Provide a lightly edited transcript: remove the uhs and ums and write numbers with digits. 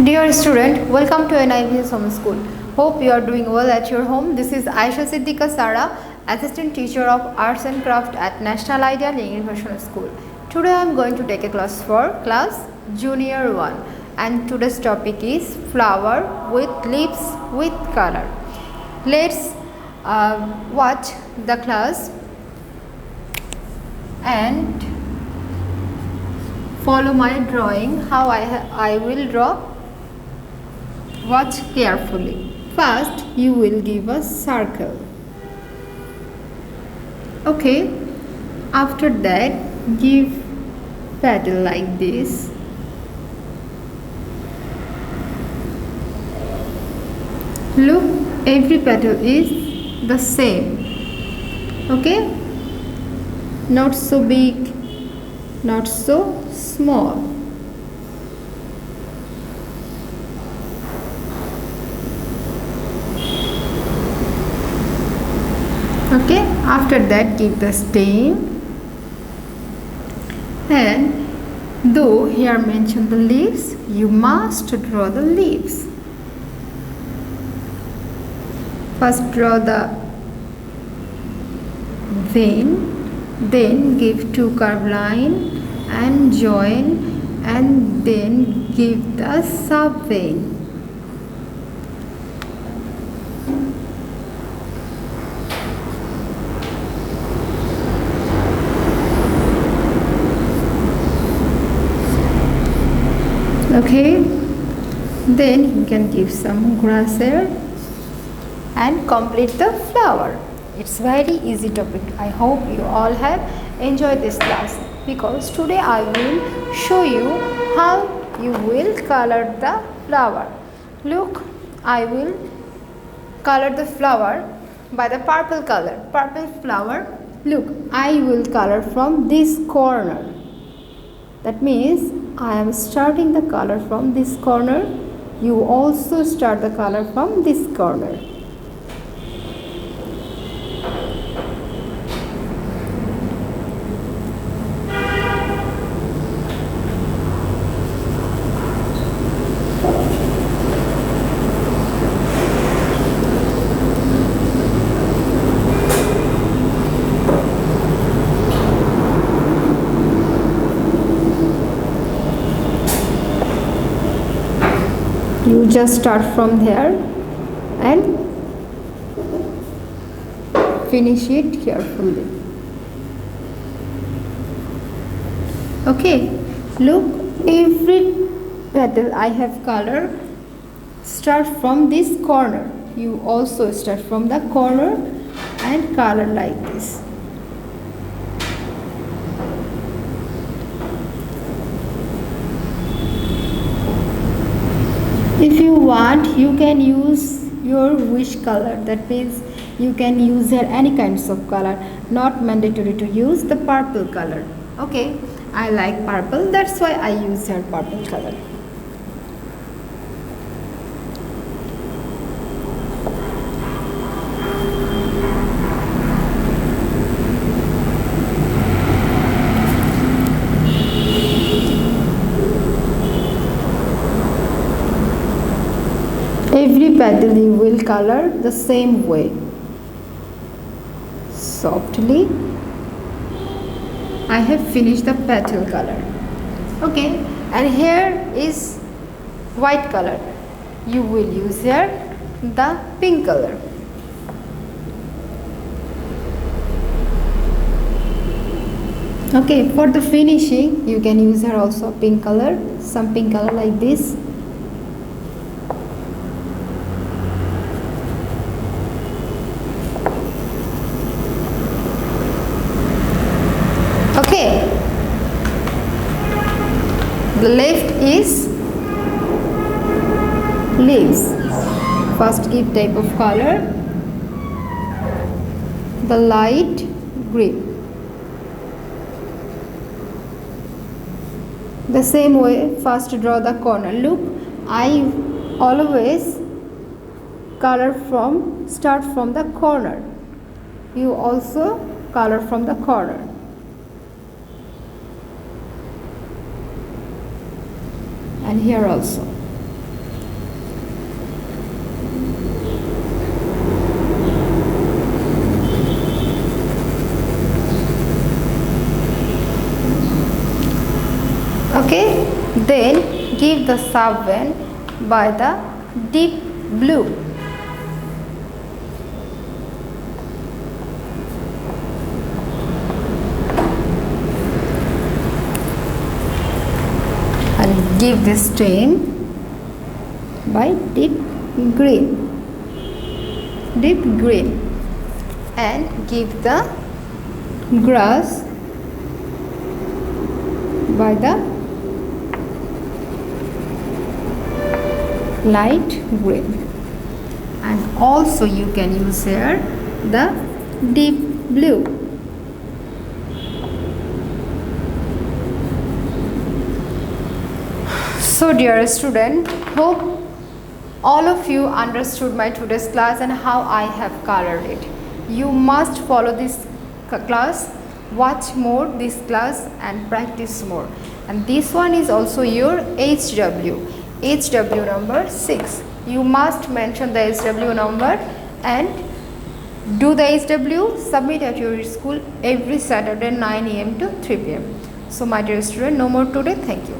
Dear student, welcome to NIVS Home School. Hope you are doing well at your home. This is Aisha Siddiqa Sara, Assistant Teacher of Arts and Craft at National Ideal English School. Today I am going to take a class for class Junior 1 and today's topic is flower with leaves with color. Let's watch the class and follow my drawing how I will draw. Watch carefully. First you will give a circle. Okay, after that give petal like this. Look, every petal is the same. Okay, not so big, not so small. Okay, after that give the stem, and though here mention the leaves, you must draw the leaves. First draw the vein, then give two curved line and join, and then give the sub vein. Okay, then you can give some grass here and complete the flower. It's very easy topic. I hope you all have enjoyed this class because today I will show you how you will color the flower. Look, I will color the flower by the purple color. Purple flower. Look, I will color from this corner. That means I am starting the color from this corner. You also start the color from this corner. You just start from there and finish it carefully. Okay, look, every petal I have colored start from this corner. You also start from the corner and color like this. If you want, you can use your wish color. That means you can use here any kinds of color. Not mandatory to use the purple color. Okay, I like purple. That's why I use here purple color. Every petal you will color the same way. Softly. I have finished the petal color. Okay, and here is white color. You will use here the pink color. Okay, for the finishing you can use here also pink color, some pink color like this. Okay, the left is leaves. First give type of color, the light green. The same way, first draw the corner. Look, I always start from the corner. You also color from the corner. and here also. give the subvein by the deep blue. And give the stain by deep green. Deep green. And give the grass by the light green. And also you can use here the deep blue. So dear student, hope all of you understood my today's class and how I have colored it. You must follow this class, watch more this class and practice more. And this one is also your HW number 6. You must mention the HW number and do the HW, submit at your school every Saturday 9 AM to 3 PM. So my dear student, no more today. Thank you.